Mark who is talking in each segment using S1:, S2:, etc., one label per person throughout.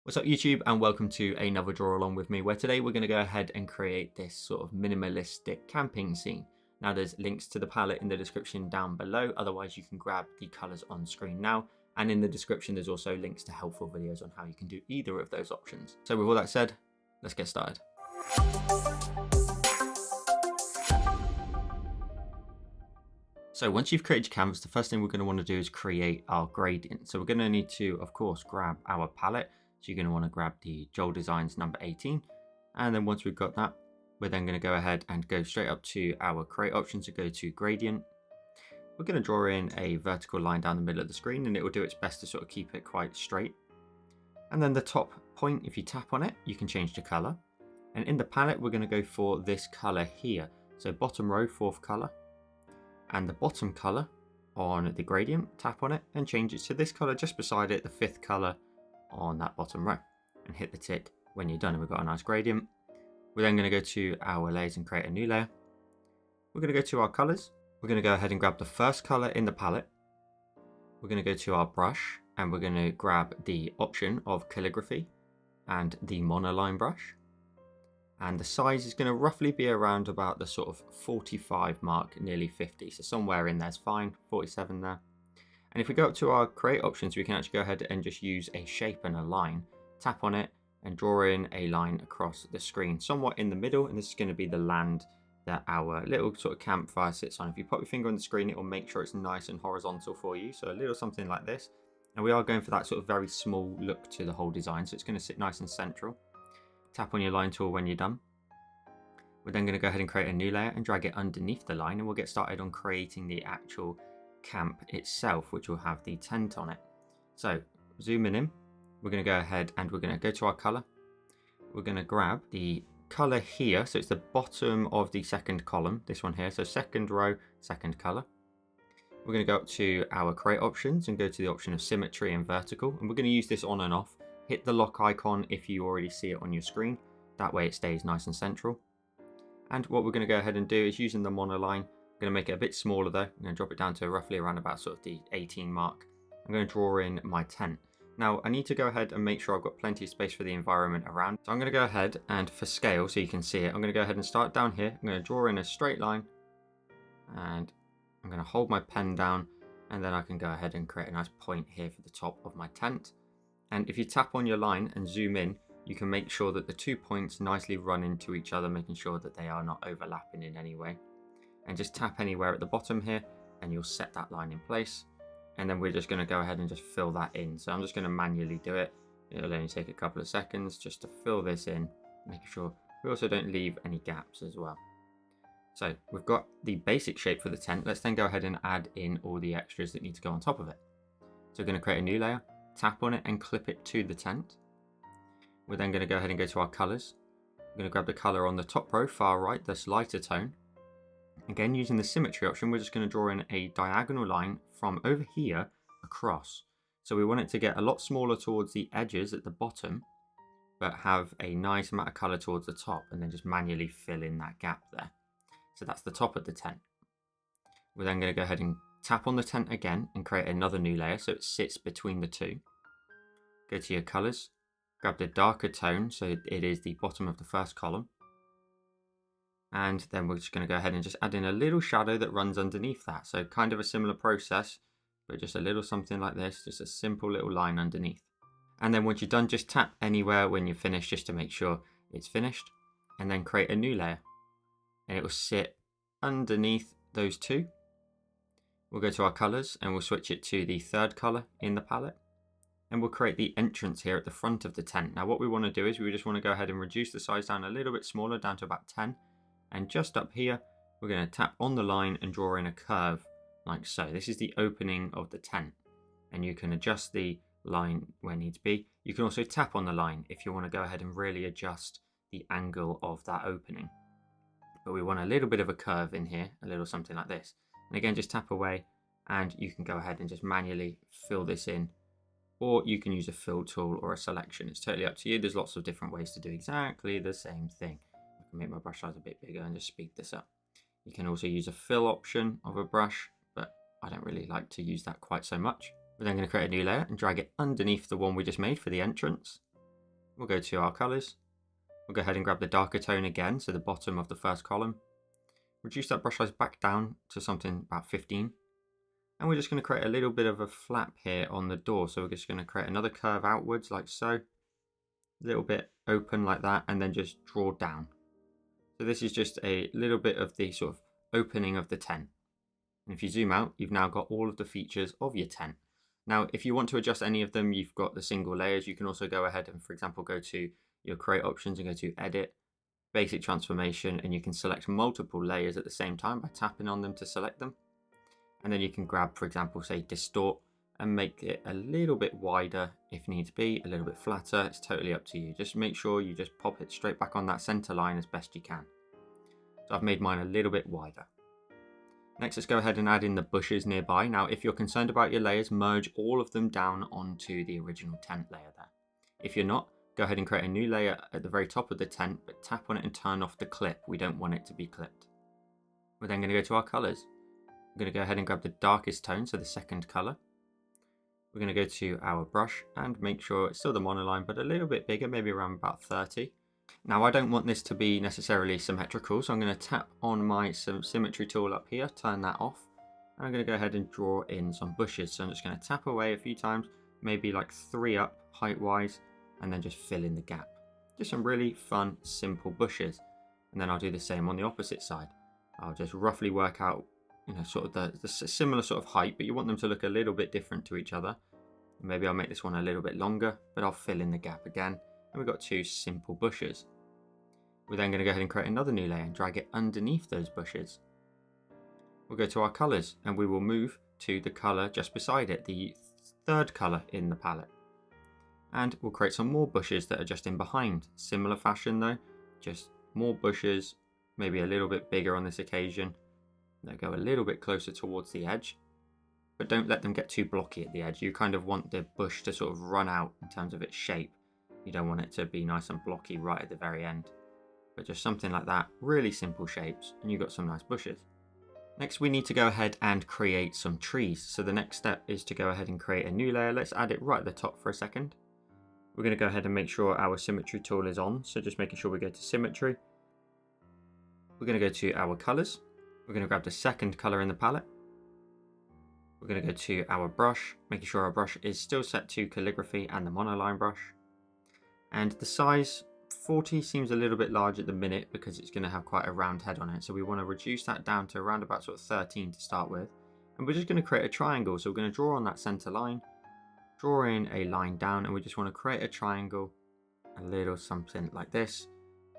S1: What's up YouTube, and welcome to another draw along with me, where today we're going to go ahead and create this sort of minimalistic camping scene. Now there's links to the palette in the description down below, otherwise you can grab the colours on screen now, and in the description there's also links to helpful videos on how you can do either of those options. So with all that said, let's get started. So once you've created your canvas, the first thing we're going to want to do is create our gradient. So we're going to need to, of course, grab our palette. So you're going to want to grab the Joel Designs number 18. And then once we've got that, we're then going to go ahead and go straight up to our create option to go to gradient. We're going to draw in a vertical line down the middle of the screen, and it will do its best to sort of keep it quite straight. And then the top point, if you tap on it, you can change the color. And in the palette, we're going to go for this color here. So bottom row, fourth color. And the bottom color on the gradient, tap on it and change it to this color just beside it, the fifth color on that bottom row, and hit the tick when you're done and we've got a nice gradient. We're then going to go to our layers and create a new layer. We're going to go to our colors. We're going to go ahead and grab the first color in the palette. We're going to go to our brush and we're going to grab the option of calligraphy and the monoline brush. And the size is going to roughly be around about the sort of 45 mark, nearly 50. So somewhere in there's fine, 47 there. And if we go up to our create options, we can actually go ahead and just use a shape and a line, tap on it and draw in a line across the screen, somewhat in the middle. And this is going to be the land that our little sort of campfire sits on. If you put your finger on the screen, it will make sure it's nice and horizontal for you. So a little something like this. And we are going for that sort of very small look to the whole design. So it's going to sit nice and central. Tap on your line tool when you're done. We're then going to go ahead and create a new layer and drag it underneath the line, and we'll get started on creating the actual camp itself, which will have the tent on it. So zooming in, we're going to go ahead and we're going to go to our color. We're going to grab the color here, so it's the bottom of the second column, this one here, so second row, second color. We're going to go up to our create options and go to the option of symmetry and vertical, and we're going to use this on and off. Hit the lock icon if you already see it on your screen, that way it stays nice and central. And what we're going to go ahead and do is, using the monoline, I'm going to make it a bit smaller though. I'm going to drop it down to roughly around about sort of the 18 mark. I'm going to draw in my tent. Now I need to go ahead and make sure I've got plenty of space for the environment around. So I'm going to go ahead and, for scale so you can see it, I'm going to go ahead and start down here. I'm going to draw in a straight line and I'm going to hold my pen down, and then I can go ahead and create a nice point here for the top of my tent. And if you tap on your line and zoom in, you can make sure that the 2 points nicely run into each other, making sure that they are not overlapping in any way. And just tap anywhere at the bottom here and you'll set that line in place. And then we're just going to go ahead and just fill that in. So I'm just going to manually do it. It'll only take a couple of seconds just to fill this in, making sure we also don't leave any gaps as well. So we've got the basic shape for the tent. Let's then go ahead and add in all the extras that need to go on top of it. So we're going to create a new layer, tap on it and clip it to the tent. We're then going to go ahead and go to our colors. We're going to grab the color on the top row, far right, this lighter tone. Again, using the symmetry option, we're just going to draw in a diagonal line from over here across. So we want it to get a lot smaller towards the edges at the bottom, but have a nice amount of color towards the top, and then just manually fill in that gap there. So that's the top of the tent. We're then going to go ahead and tap on the tent again and create another new layer so it sits between the two. Go to your colors. Grab the darker tone, so it is the bottom of the first column. And then we're just going to go ahead and just add in a little shadow that runs underneath that. So kind of a similar process, but just a little something like this, just a simple little line underneath. And then once you're done, just tap anywhere when you're finished just to make sure it's finished. And then create a new layer. And it will sit underneath those two. We'll go to our colors and we'll switch it to the third color in the palette. And we'll create the entrance here at the front of the tent. Now what we want to do is we just want to go ahead and reduce the size down a little bit smaller, down to about 10. And just up here, we're going to tap on the line and draw in a curve like so. This is the opening of the tent. And you can adjust the line where needs be. You can also tap on the line if you want to go ahead and really adjust the angle of that opening. But we want a little bit of a curve in here, a little something like this. And again, just tap away and you can go ahead and just manually fill this in. Or you can use a fill tool or a selection. It's totally up to you. There's lots of different ways to do exactly the same thing. I can make my brush size a bit bigger and just speed this up. You can also use a fill option of a brush, but I don't really like to use that quite so much. We're then going to create a new layer and drag it underneath the one we just made for the entrance. We'll go to our colors. We'll go ahead and grab the darker tone again, so the bottom of the first column. Reduce that brush size back down to something about 15. And we're just going to create a little bit of a flap here on the door. So we're just going to create another curve outwards like so. A little bit open like that, and then just draw down. So this is just a little bit of the sort of opening of the tent. And if you zoom out, you've now got all of the features of your tent. Now, if you want to adjust any of them, you've got the single layers. You can also go ahead and, for example, go to your create options and go to edit, basic transformation, and you can select multiple layers at the same time by tapping on them to select them. And then you can grab, for example, say distort and make it a little bit wider if needs be, a little bit flatter. It's totally up to you. Just make sure you just pop it straight back on that center line as best you can. So I've made mine a little bit wider. Next, let's go ahead and add in the bushes nearby. Now, if you're concerned about your layers, merge all of them down onto the original tent layer there. If you're not, go ahead and create a new layer at the very top of the tent, but tap on it and turn off the clip. We don't want it to be clipped. We're then going to go to our colors. We're going to go ahead and grab the darkest tone, so the second color. We're going to go to our brush and make sure it's still the monoline, but a little bit bigger, maybe around about 30. Now, I don't want this to be necessarily symmetrical, so I'm going to tap on my symmetry tool up here, turn that off, and I'm going to go ahead and draw in some bushes. So I'm just going to tap away a few times, maybe like 3 up height-wise, and then just fill in the gap. Just some really fun, simple bushes. And then I'll do the same on the opposite side. I'll just roughly work out, sort of the similar sort of height, but you want them to look a little bit different to each other. Maybe I'll make this one a little bit longer, but I'll fill in the gap again. And we've got 2 simple bushes. We're then going to go ahead and create another new layer and drag it underneath those bushes. We'll go to our colors and we will move to the color just beside it, the third color in the palette. And we'll create some more bushes that are just in behind. Similar fashion though, just more bushes, maybe a little bit bigger on this occasion. They'll go a little bit closer towards the edge, but don't let them get too blocky at the edge. You kind of want the bush to sort of run out in terms of its shape. You don't want it to be nice and blocky right at the very end, but just something like that. Really simple shapes, and you've got some nice bushes. Next, we need to go ahead and create some trees. So the next step is to go ahead and create a new layer. Let's add it right at the top for a second. We're going to go ahead and make sure our symmetry tool is on. So just making sure we go to symmetry. We're going to go to our colors. We're going to grab the second color in the palette. We're going to go to our brush, making sure our brush is still set to calligraphy and the monoline brush. And the size 40 seems a little bit large at the minute because it's going to have quite a round head on it. So we want to reduce that down to around about sort of 13 to start with. And we're just going to create a triangle. So we're going to draw on that center line, draw in a line down, and we just want to create a triangle, a little something like this,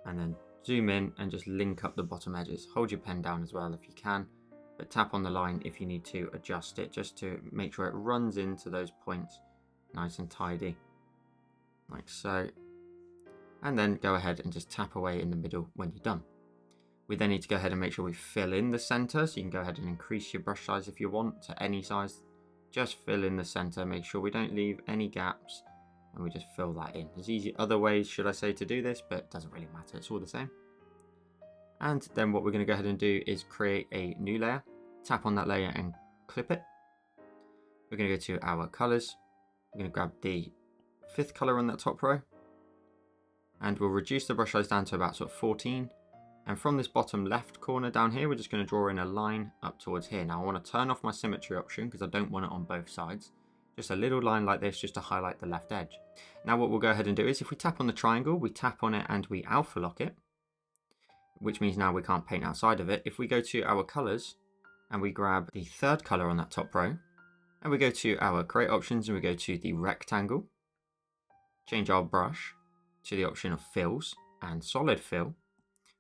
S1: and then zoom in and just link up the bottom edges. Hold your pen down as well if you can, but tap on the line if you need to adjust it, just to make sure it runs into those points nice and tidy, like so. And then go ahead and just tap away in the middle when you're done. We then need to go ahead and make sure we fill in the center, so you can go ahead and increase your brush size if you want to any size. Just fill in the center, make sure we don't leave any gaps, and we just fill that in. There's easy other ways, should I say, to do this, but it doesn't really matter, it's all the same. And then what we're going to go ahead and do is create a new layer, tap on that layer and clip it. We're going to go to our colors, we're going to grab the 5th color on that top row, and we'll reduce the brush size down to about sort of 14. And from this bottom left corner down here, we're just going to draw in a line up towards here. Now I want to turn off my symmetry option because I don't want it on both sides. Just a little line like this just to highlight the left edge. Now what we'll go ahead and do is if we tap on the triangle, we tap on it and we alpha lock it, which means now we can't paint outside of it. If we go to our colors and we grab the 3rd color on that top row, and we go to our create options and we go to the rectangle, change our brush to the option of fills and solid fill,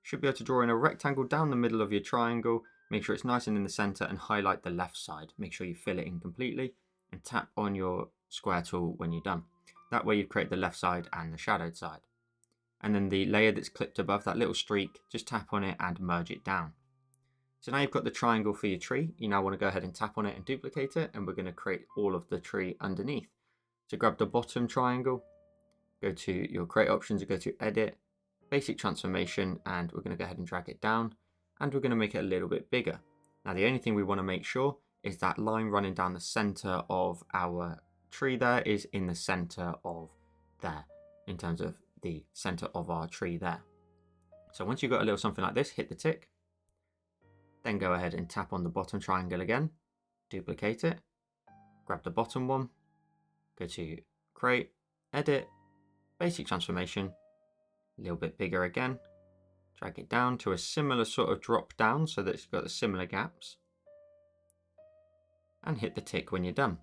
S1: should be able to draw in a rectangle down the middle of your triangle, make sure it's nice and in the center, and highlight the left side. Make sure you fill it in completely and tap on your square tool when you're done. That way you've created the left side and the shadowed side. And then the layer that's clipped above, that little streak, just tap on it and merge it down. So now you've got the triangle for your tree. You now want to go ahead and tap on it and duplicate it, and we're going to create all of the tree underneath. So grab the bottom triangle, go to your create options and go to edit, basic transformation, and we're going to go ahead and drag it down, and we're going to make it a little bit bigger. Now the only thing we want to make sure is that line running down the center of our tree there is in the center of there. in terms of the center of our tree there. So once you've got a little something like this, hit the tick, then go ahead and tap on the bottom triangle again, duplicate it, grab the bottom one, go to create, edit, basic transformation, a little bit bigger again, drag it down to a similar sort of drop down so that it's got the similar gaps, and hit the tick when you're done.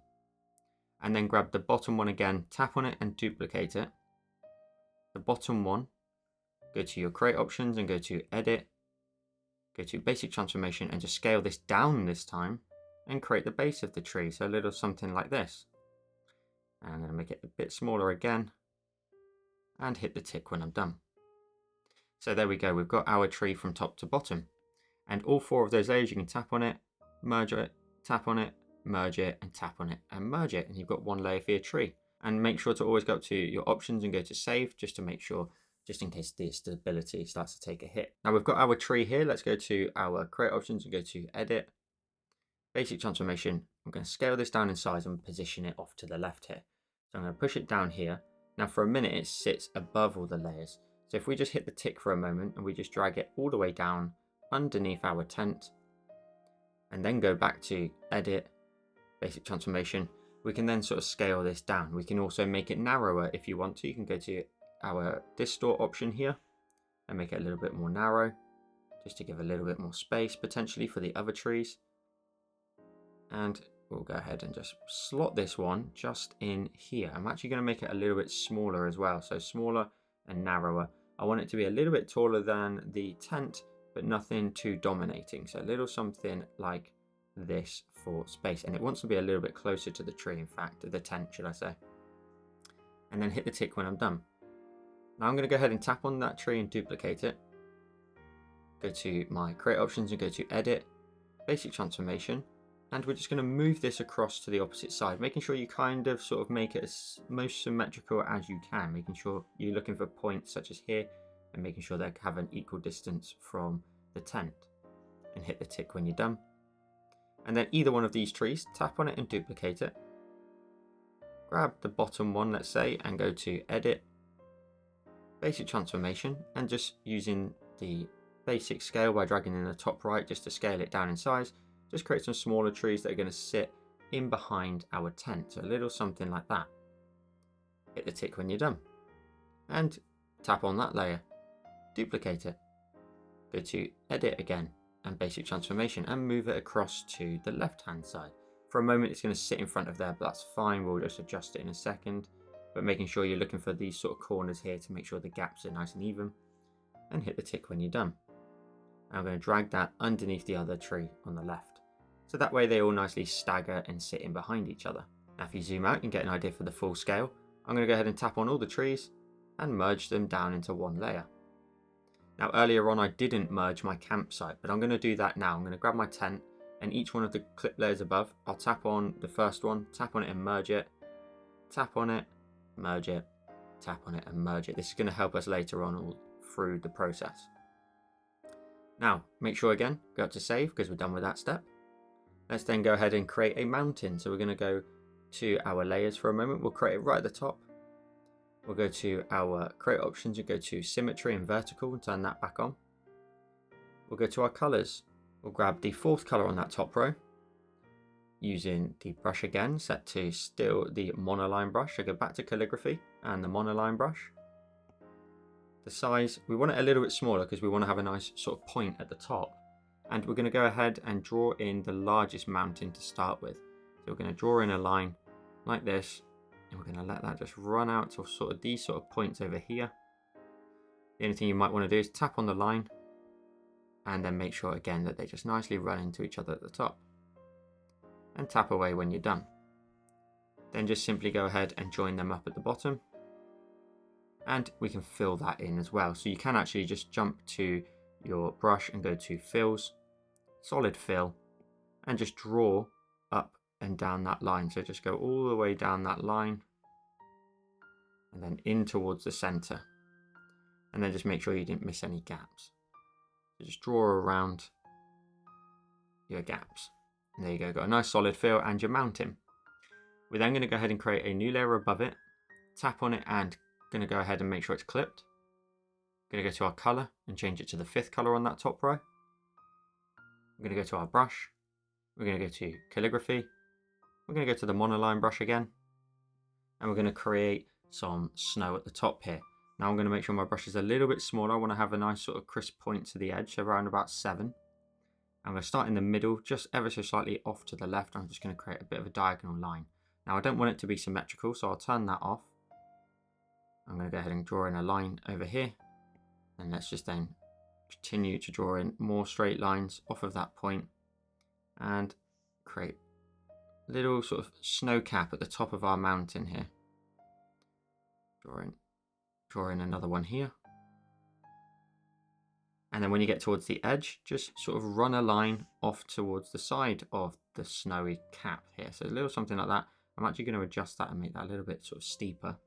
S1: And then grab the bottom one again, tap on it and duplicate it. The bottom one, go to your create options and go to edit, go to basic transformation and just scale this down this time and create the base of the tree. So a little something like this. And I'm going to make it a bit smaller again and hit the tick when I'm done. So there we go, we've got our tree from top to bottom. And all 4 of those layers, you can tap on it, merge it, tap on it, merge it, and tap on it and merge it. And you've got 1 layer for your tree. And make sure to always go up to your options and go to save, just to make sure, just in case the stability starts to take a hit. Now we've got our tree here. Let's go to our create options and go to edit, basic transformation. I'm going to scale this down in size and position it off to the left here. So I'm going to push it down here. Now for a minute it sits above all the layers. So if we just hit the tick for a moment and we just drag it all the way down underneath our tent and then go back to edit, basic transformation, we can then sort of scale this down. We can also make it narrower if you want to. You can go to our distort option here and make it a little bit more narrow, just to give a little bit more space potentially for the other trees. And we'll go ahead and just slot this one just in here. I'm actually going to make it a little bit smaller as well, so smaller and narrower. I want it to be a little bit taller than the tent, but nothing too dominating. So a little something like this for space, and it wants to be a little bit closer to the tree, in fact, the tent should I say. And then hit the tick when I'm done. Now I'm going to go ahead and tap on that tree and duplicate it. Go to my create options and go to edit, basic transformation, and we're just going to move this across to the opposite side, making sure you kind of sort of make it as most symmetrical as you can, making sure you're looking for points such as here and making sure they have an equal distance from the tent, and hit the tick when you're done. And then either one of these trees, tap on it and duplicate it. Grab the bottom one, let's say, and go to edit, basic transformation, and just using the basic scale by dragging in the top right just to scale it down in size, just create some smaller trees that are going to sit in behind our tent. So a little something like that. Hit the tick when you're done. And tap on that layer, duplicate it, go to edit again, and basic transformation, and move it across to the left hand side. For a moment it's going to sit in front of there, but that's fine, we'll just adjust it in a second. But making sure you're looking for these sort of corners here to make sure the gaps are nice and even, and hit the tick when you're done. I'm going to drag that underneath the other tree on the left, so that way they all nicely stagger and sit in behind each other. Now if you zoom out and get an idea for the full scale, I'm going to go ahead and tap on all the trees and merge them down into 1 layer. Now earlier on I didn't merge my campsite, but I'm going to do that now. I'm going to grab my tent and each one of the clip layers above, I'll tap on the first one, tap on it and merge it, tap on it, merge it, tap on it and merge it. This is going to help us later on all through the process. Now make sure again, go up to save because we're done with that step. Let's then go ahead and create a mountain. So we're going to go to our layers for a moment. We'll create it right at the top. We'll go to our create options and go to symmetry and vertical and turn that back on. We'll go to our colors. We'll grab the 4th color on that top row. Using the brush again, set to still the monoline brush. So go back to calligraphy and the monoline brush. The size, we want it a little bit smaller because we want to have a nice sort of point at the top. And we're going to go ahead and draw in the largest mountain to start with. So we're going to draw in a line like this, and we're going to let that just run out to sort of these sort of points over here. The only thing you might want to do is tap on the line and then make sure again that they just nicely run into each other at the top, and tap away when you're done. Then just simply go ahead and join them up at the bottom, and we can fill that in as well. So you can actually just jump to your brush and go to fills, solid fill, and just draw up and down that line. So just go all the way down that line and then in towards the center, and then just make sure you didn't miss any gaps. So just draw around your gaps, and there you go, got a nice solid fill and your mountain. We're then going to go ahead and create a new layer above it, tap on it and going to go ahead and make sure it's clipped. Going to go to our color and change it to the 5th color on that top row. We're going to go to our brush. We're going to go to calligraphy. We're going to go to the monoline brush again. And we're going to create some snow at the top here. Now I'm going to make sure my brush is a little bit smaller. I want to have a nice sort of crisp point to the edge, so around about 7. I'm going to start in the middle, just ever so slightly off to the left. I'm just going to create a bit of a diagonal line. Now I don't want it to be symmetrical, so I'll turn that off. I'm going to go ahead and draw in a line over here. And let's just then continue to draw in more straight lines off of that point and create a little sort of snow cap at the top of our mountain here. Draw in another one here. And then when you get towards the edge, just sort of run a line off towards the side of the snowy cap here. So a little something like that. I'm actually going to adjust that and make that a little bit sort of steeper.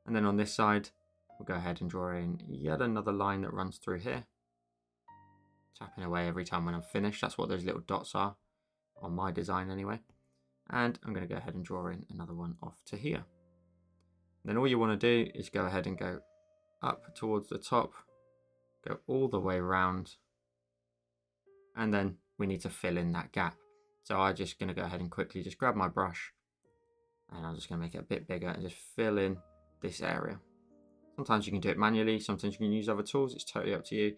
S1: And then on this side, we'll go ahead and draw in yet another line that runs through here. Tapping away every time when I'm finished. That's what those little dots are on my design anyway. And I'm going to go ahead and draw in another one off to here. Then all you want to do is go ahead and go up towards the top, go all the way around, and then we need to fill in that gap. So I'm just going to go ahead and quickly just grab my brush, and I'm just going to make it a bit bigger and just fill in this area. Sometimes you can do it manually, sometimes you can use other tools, it's totally up to you.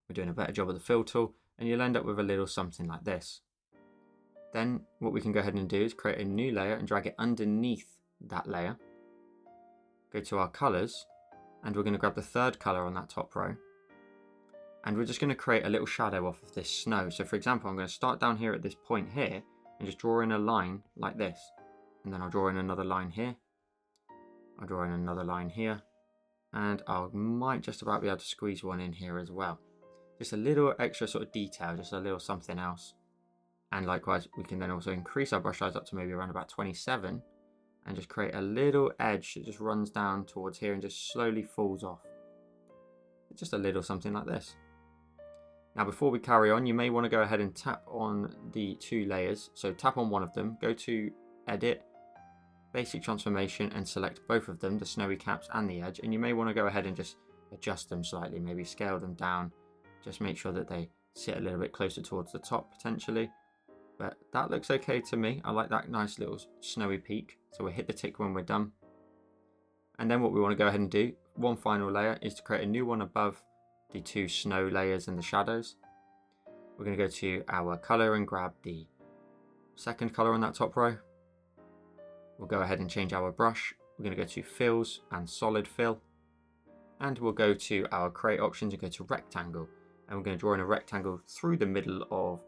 S1: We're doing a better job of the fill tool, and you'll end up with a little something like this. Then what we can go ahead and do is create a new layer and drag it underneath that layer. Go to our colors, and we're going to grab the 3rd color on that top row. And we're just going to create a little shadow off of this snow. So for example, I'm going to start down here at this point here and just draw in a line like this. And then I'll draw in another line here. I'll draw in another line here. And I might just about be able to squeeze one in here as well. Just a little extra sort of detail, just a little something else. And likewise, we can then also increase our brush size up to maybe around about 27 and just create a little edge that just runs down towards here and just slowly falls off. Just a little something like this. Now before we carry on, you may want to go ahead and tap on the 2 layers. So tap on one of them, go to Edit, Basic Transformation, and select both of them, the snowy caps and the edge. And you may want to go ahead and just adjust them slightly, maybe scale them down. Just make sure that they sit a little bit closer towards the top potentially. But that looks okay to me. I like that nice little snowy peak. So we'll hit the tick when we're done. And then what we want to go ahead and do, one final layer, is to create a new one above the 2 snow layers and the shadows. We're going to go to our color and grab the 2nd color on that top row. We'll go ahead and change our brush. We're going to go to fills and solid fill. And we'll go to our create options and go to rectangle. And we're going to draw in a rectangle through the middle of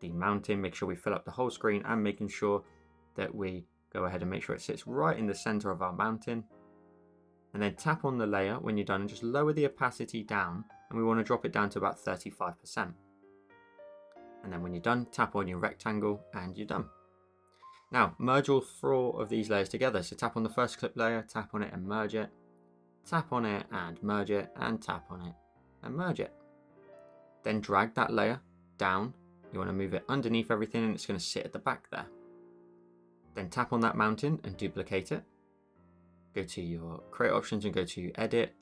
S1: the mountain. Make sure we fill up the whole screen and making sure that we go ahead and make sure it sits right in the center of our mountain. And then tap on the layer when you're done and just lower the opacity down. And we want to drop it down to about 35%. And then when you're done, tap on your rectangle and you're done. Now merge all 4 of these layers together. So tap on the first clip layer, tap on it and merge it. Tap on it and merge it, and tap on it and merge it. Then drag that layer down. You want to move it underneath everything and it's going to sit at the back there. Then tap on that mountain and duplicate it. Go to your create options and go to edit.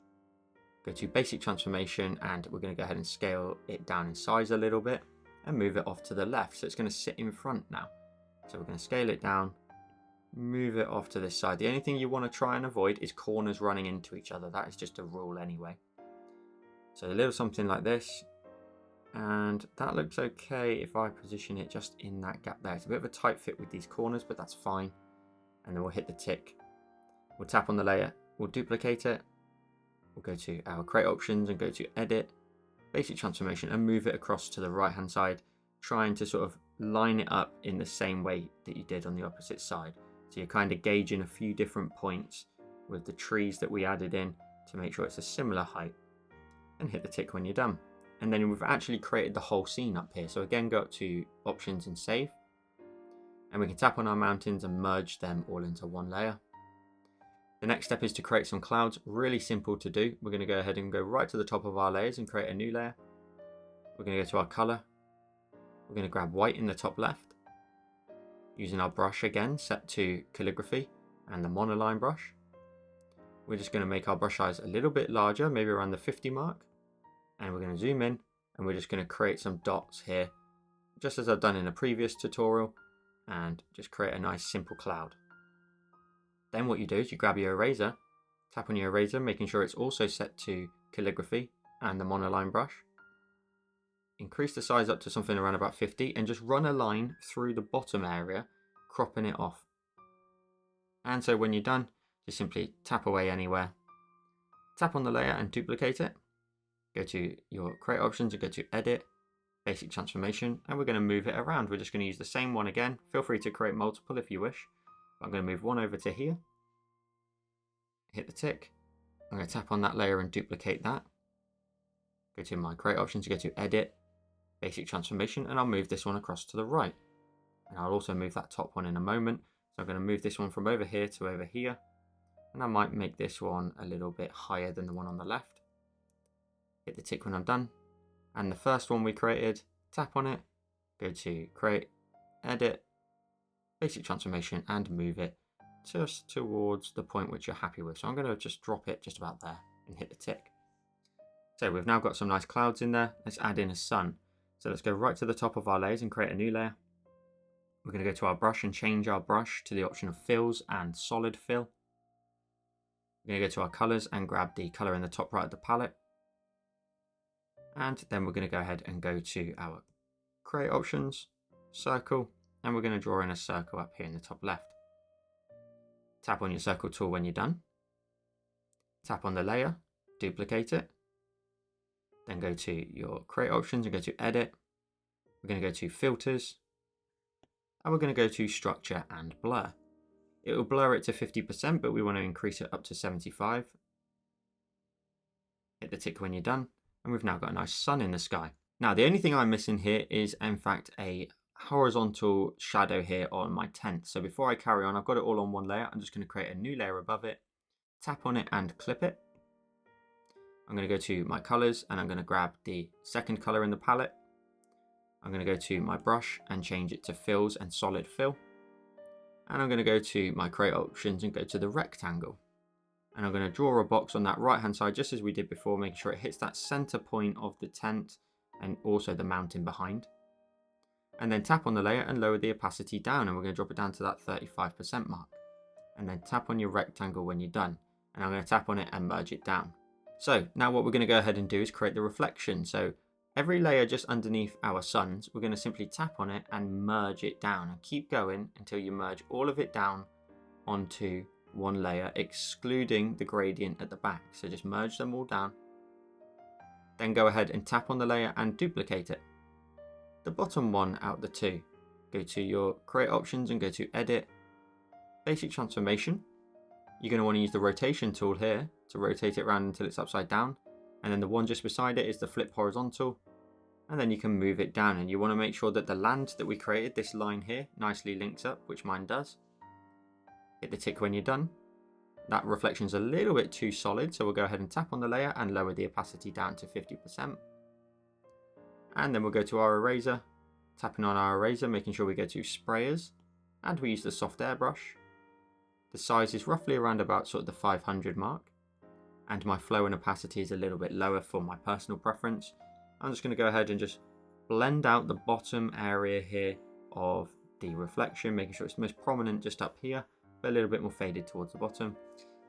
S1: Go to basic transformation, and we're going to go ahead and scale it down in size a little bit and move it off to the left. So it's going to sit in front now. So we're going to scale it down, move it off to this side. The only thing you want to try and avoid is corners running into each other. That is just a rule anyway. So a little something like this. And that looks okay if I position it just in that gap there. It's a bit of a tight fit with these corners, but that's fine. And then we'll hit the tick. We'll tap on the layer, we'll duplicate it. We'll go to our create options and go to edit, basic transformation, and move it across to the right hand side, trying to sort of line it up in the same way that you did on the opposite side. So you're kind of gauging a few different points with the trees that we added in to make sure it's a similar height, and hit the tick when you're done. And then we've actually created the whole scene up here. So again, go up to options and save, and we can tap on our mountains and merge them all into one layer. The next step is to create some clouds. Really simple to do. We're going to go ahead and go right to the top of our layers and create a new layer. We're going to go to our color. We're going to grab white in the top left. Using our brush again, set to calligraphy and the monoline brush. We're just going to make our brush size a little bit larger, maybe around the 50 mark. And we're going to zoom in and we're just going to create some dots here, just as I've done in a previous tutorial, and just create a nice simple cloud. Then what you do is you grab your eraser, tap on your eraser, making sure it's also set to calligraphy and the monoline brush. Increase the size up to something around about 50 and just run a line through the bottom area, cropping it off. And so when you're done, just simply tap away anywhere. Tap on the layer and duplicate it. Go to your create options and go to edit, basic transformation, and we're going to move it around. We're just going to use the same one again. Feel free to create multiple if you wish. I'm going to move one over to here. Hit the tick. I'm going to tap on that layer and duplicate that. Go to my create options, go to edit, basic transformation, and I'll move this one across to the right. And I'll also move that top one in a moment. So I'm going to move this one from over here to over here. And I might make this one a little bit higher than the one on the left. Hit the tick when I'm done. And the first one we created, tap on it, go to create, edit, basic transformation, and move it just towards the point which you're happy with. So I'm going to just drop it just about there and hit the tick. So we've now got some nice clouds in there. Let's add in a sun. So let's go right to the top of our layers and create a new layer. We're going to go to our brush and change our brush to the option of fills and solid fill. We're going to go to our colors and grab the color in the top right of the palette. And then we're going to go ahead and go to our create options, circle, and we're going to draw in a circle up here in the top left. Tap on your circle tool when you're done. Tap on the layer, duplicate it. Then go to your create options and go to edit. We're going to go to filters. And we're going to go to structure and blur. It will blur it to 50%, but we want to increase it up to 75. Hit the tick when you're done. And we've now got a nice sun in the sky. Now, the only thing I'm missing here is, in fact, a horizontal shadow here on my tent. So before I carry on, I've got it all on one layer. I'm just going to create a new layer above it, tap on it and clip it. I'm going to go to my colors and I'm going to grab the second color in the palette. I'm going to go to my brush and change it to fills and solid fill. And I'm going to go to my create options and go to the rectangle. And I'm going to draw a box on that right hand side, just as we did before, making sure it hits that center point of the tent and also the mountain behind. And then tap on the layer and lower the opacity down, and we're going to drop it down to that 35% mark. And then tap on your rectangle when you're done. And I'm going to tap on it and merge it down. So now what we're going to go ahead and do is create the reflection. So every layer just underneath our suns, we're going to simply tap on it and merge it down, and keep going until you merge all of it down onto one layer, excluding the gradient at the back. So just merge them all down. Then go ahead and tap on the layer and duplicate it. The bottom one out of the two. Go to your create options and go to edit, basic transformation. You're going to want to use the rotation tool here to rotate it around until it's upside down. And then the one just beside it is the flip horizontal. And then you can move it down, and you want to make sure that the land that we created, this line here, nicely links up, which mine does. Hit the tick when you're done. That reflection's a little bit too solid, so we'll go ahead and tap on the layer and lower the opacity down to 50%. And then we'll go to our eraser, tapping on our eraser, making sure we go to sprayers, and we use the soft airbrush. The size is roughly around about sort of the 500 mark, and my flow and opacity is a little bit lower for my personal preference. I'm just going to go ahead and just blend out the bottom area here of the reflection, making sure it's most prominent just up here, but a little bit more faded towards the bottom.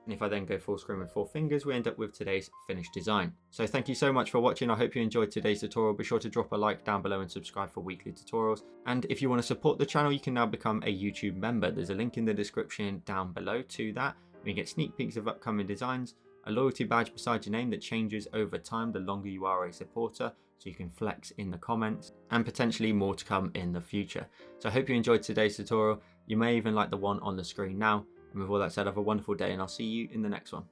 S1: And if I then go full screen with 4 fingers, we end up with today's finished design. So thank you so much for watching. I hope you enjoyed today's tutorial. Be sure to drop a like down below and subscribe for weekly tutorials. And if you want to support the channel, you can now become a YouTube member. There's a link in the description down below to that. You can get sneak peeks of upcoming designs, a loyalty badge beside your name that changes over time the longer you are a supporter, so you can flex in the comments, and potentially more to come in the future. So I hope you enjoyed today's tutorial. You may even like the one on the screen now. And with all that said, have a wonderful day, and I'll see you in the next one.